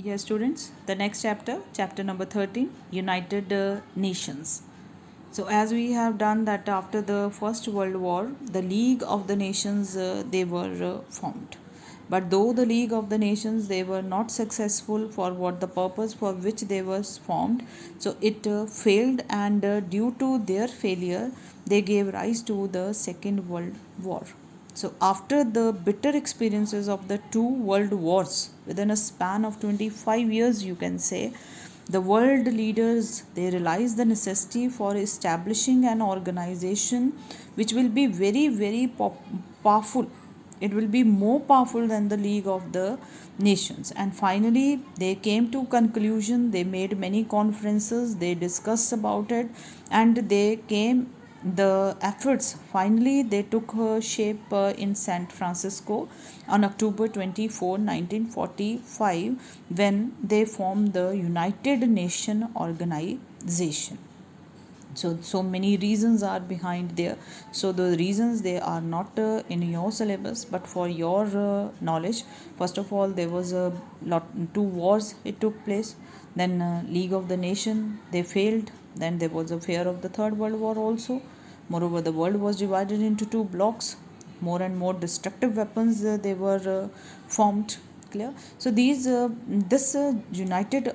Yes, students, the next chapter, chapter number 13, United Nations. So, as we have done that after the First World War, the League of the Nations they were formed. But though the League of the Nations they were not successful for what the purpose for which they was formed, so it failed, and due to their failure, they gave rise to the Second World War. So, after the bitter experiences of the two world wars within a span of 25 years, you can say, the world leaders they realized the necessity for establishing an organization which will be very, very powerful. It will be more powerful than the League of the Nations. And finally, they came to conclusion. They made many conferences. They discussed about it, and they came the efforts finally they took shape in San Francisco on October 24, 1945, when they formed the United Nation organization. So many reasons are behind there. So the reasons they are not in your syllabus, but for your knowledge. First of all, there was a lot two wars it took place. Then League of the Nation they failed. Then there was a fear of the Third World War also. Moreover, the world was divided into two blocks. More and more destructive weapons they were formed. Clear. So these this United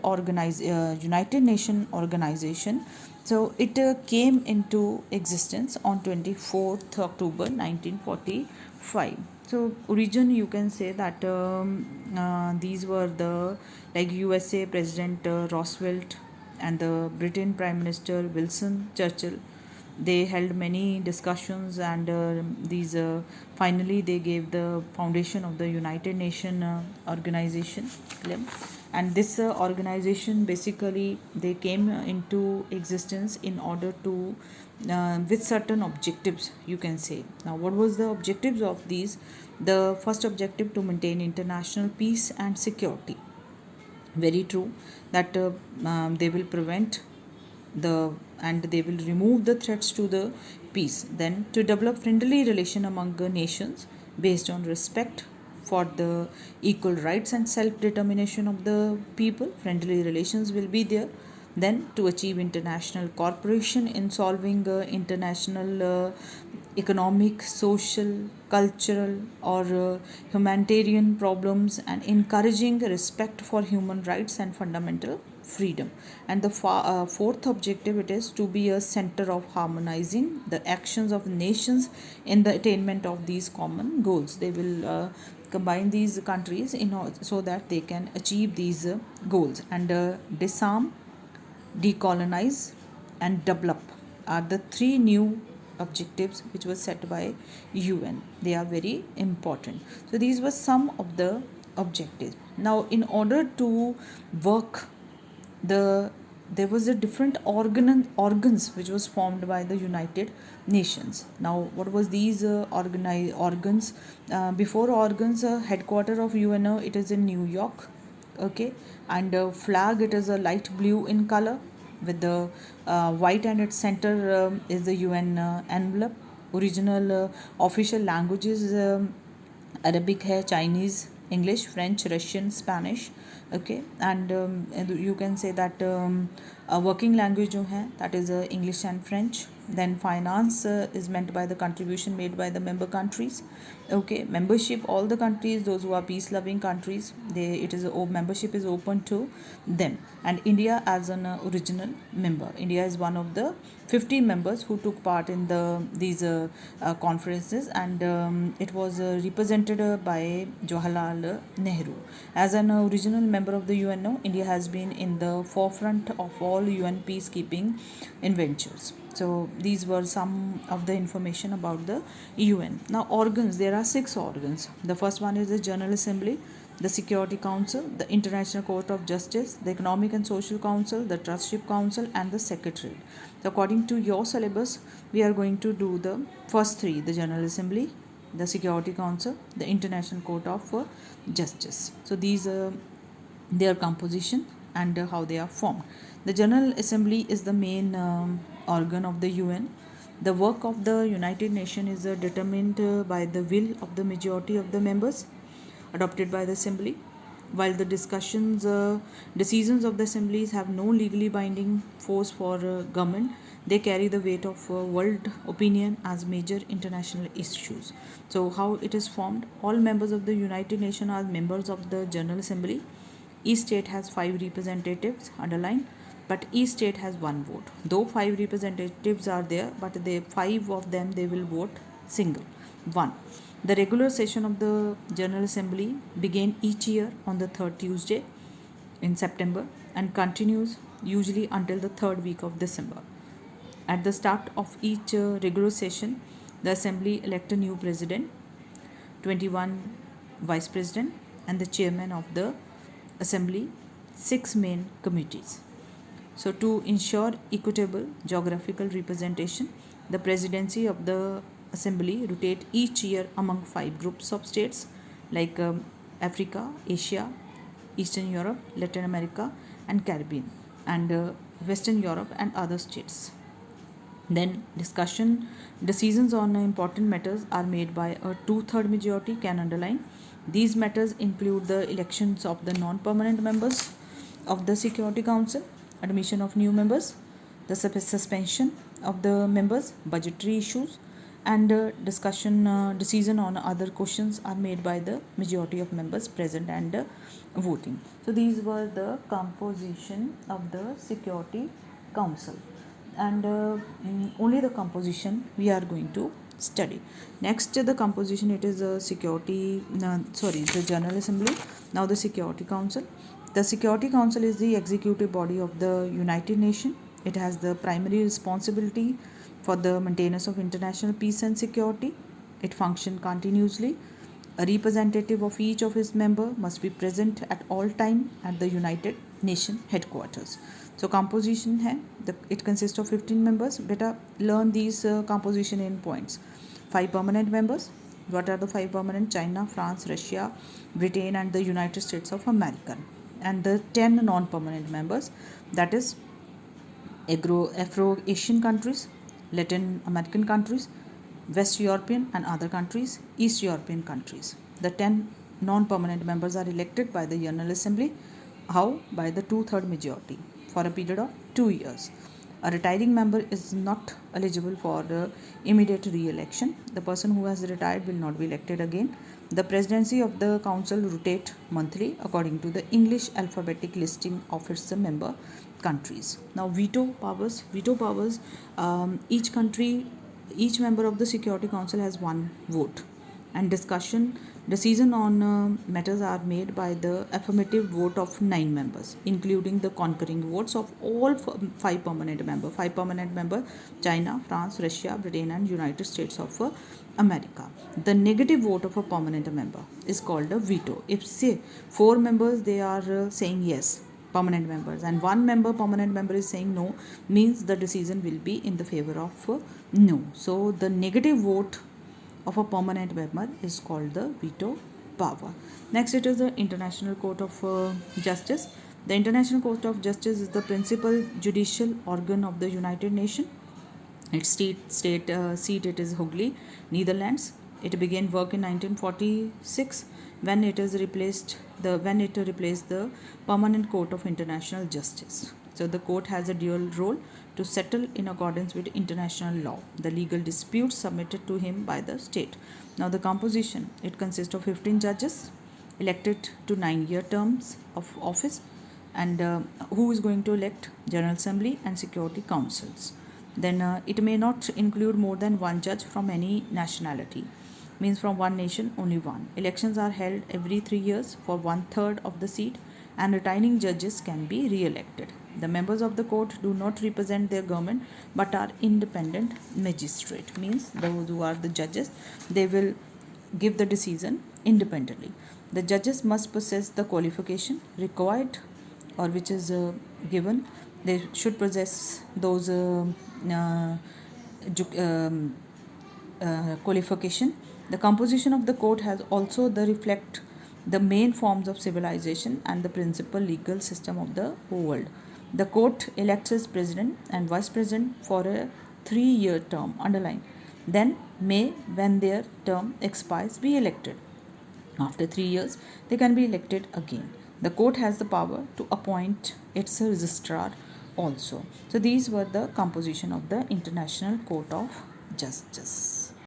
Nation organization, so it came into existence on 24th October 1945. So origin you can say that these were the like USA President Roosevelt and the Britain Prime Minister Wilson Churchill. They held many discussions, and these finally they gave the foundation of the United Nation organization. And this organization basically they came into existence in order to with certain objectives, you can say. Now, what was the objectives of these? The first objective, to maintain international peace and security. Very true that they will prevent the and they will remove the threats to the peace. Then to develop friendly relation among the nations based on respect for the equal rights and self determination of the people. Friendly relations will be there. Then to achieve international cooperation in solving international economic, social, cultural, or humanitarian problems, and encouraging respect for human rights and fundamental freedom. And the fourth objective, it is to be a center of harmonizing the actions of nations in the attainment of these common goals. They will combine these countries so that they can achieve these goals. And disarm, decolonize, and develop are the three new objectives which were set by UN. They are very important. So these were some of the objectives. Now, in order to work the there was a different organs which was formed by the United Nations. Now, what was these organs? Before organs, headquarter of UNO, it is in New York. Okay, and flag, it is a light blue in color with the white, and its center is the UN envelope. Original official languages Arabic है, Chinese, English, French, Russian, Spanish. Okay, and you can say that a working language जो है, that is English and French. Then finance is meant by the contribution made by the member countries. Okay, membership, all the countries, those who are peace loving countries, membership is open to them. And India as an original member, India is one of the 50 members who took part in these conferences, and it was represented by Jawaharlal Nehru. As an original member of the UNO, India has been in the forefront of all UN peacekeeping adventures. So these were some of the information about the UN. Now, organs, there are 6 organs. The first one is the General Assembly, the Security Council, the International Court of Justice, the Economic and Social Council, the Trustship Council, and the Secretariat. So according to your syllabus, we are going to do the first 3, the General Assembly, the Security Council, the International Court of Justice. So these are their composition and how they are formed. The General Assembly is the main organ of the UN. The work of the United Nations is determined by the will of the majority of the members, adopted by the Assembly. While the decisions of the assemblies have no legally binding force for government, they carry the weight of world opinion as major international issues. So, how it is formed? All members of the United Nations are members of the General Assembly. Each state has 5 representatives, underline, but each state has one vote. Though 5 representatives are there, but they 5 of them they will vote single. One. The regular session of the General Assembly begin each year on the third Tuesday in September and continues usually until the third week of December. At the start of each regular session, the Assembly elect a new president, 21 vice president, and the chairman of the Assembly, 6 main committees. So, to ensure equitable geographical representation, the presidency of the Assembly rotate each year among 5 groups of states like Africa, Asia, Eastern Europe, Latin America, and Caribbean, and Western Europe and other states. Then decisions on important matters are made by a 2/3 majority, can underline. These matters include the elections of the non-permanent members of the Security Council, admission of new members, the suspension of the members, budgetary issues, and decision on other questions are made by the majority of members present and voting. So these were the composition of the Security Council, and only the composition we are going to study. Next, the composition, it is the General Assembly. Now the Security Council. The Security Council is the executive body of the United Nations. It has the primary responsibility for the maintenance of international peace and security. It functions continuously. A representative of each of its members must be present at all time at the United Nations headquarters. So composition है, it consists of 15 members. Beta, learn these composition in points. 5 permanent members. What are the 5 permanent? China, France, Russia, Britain, and the United States of America. And the 10 non-permanent members, that is Afro-Asian countries, Latin American countries, West European and other countries, East European countries. The 10 non-permanent members are elected by the General Assembly. How? By the 2/3 majority for a period of 2 years. A retiring member is not eligible for immediate re-election. The person who has retired will not be elected again. The presidency of the council rotate monthly according to the English alphabetic listing of its member countries. Now veto powers. Each member of the Security Council has one vote, and decision on matters are made by the affirmative vote of 9 members, including the concurring votes of all 5 permanent members. 5 permanent members: China, France, Russia, Britain, and United States of America. The negative vote of a permanent member is called a veto. If say 4 members they are saying yes, permanent members, and 1 permanent member is saying no, means the decision will be in the favor of no. So the negative vote of a permanent member is called the veto power. Next, it is the International Court of Justice. The International Court of Justice is the principal judicial organ of the United Nations. Its seat it is Hague, Netherlands. It began work in 1946 when it replaced the Permanent Court of International Justice. So the court has a dual role: to settle in accordance with international law the legal disputes submitted to him by the state. Now the composition, it consists of 15 judges elected to 9-year terms of office, and who is going to elect? General Assembly and Security Councils. Then it may not include more than 1 judge from any nationality, means from one nation only one. Elections are held every 3 years for 1/3 of the seat, and retiring judges can be re-elected. The members of the court do not represent their government but are independent magistrate, means those who are the judges, they will give the decision independently. The judges must possess the qualification required or which is given. They should possess those qualification. The composition of the court has also the reflect the main forms of civilization and the principal legal system of the world. The court elects its president and vice president for a 3-year term, underline. Then may, when their term expires, be elected. After 3 years, they can be elected again. The court has the power to appoint its registrar also. So these were the composition of the International Court of Justice.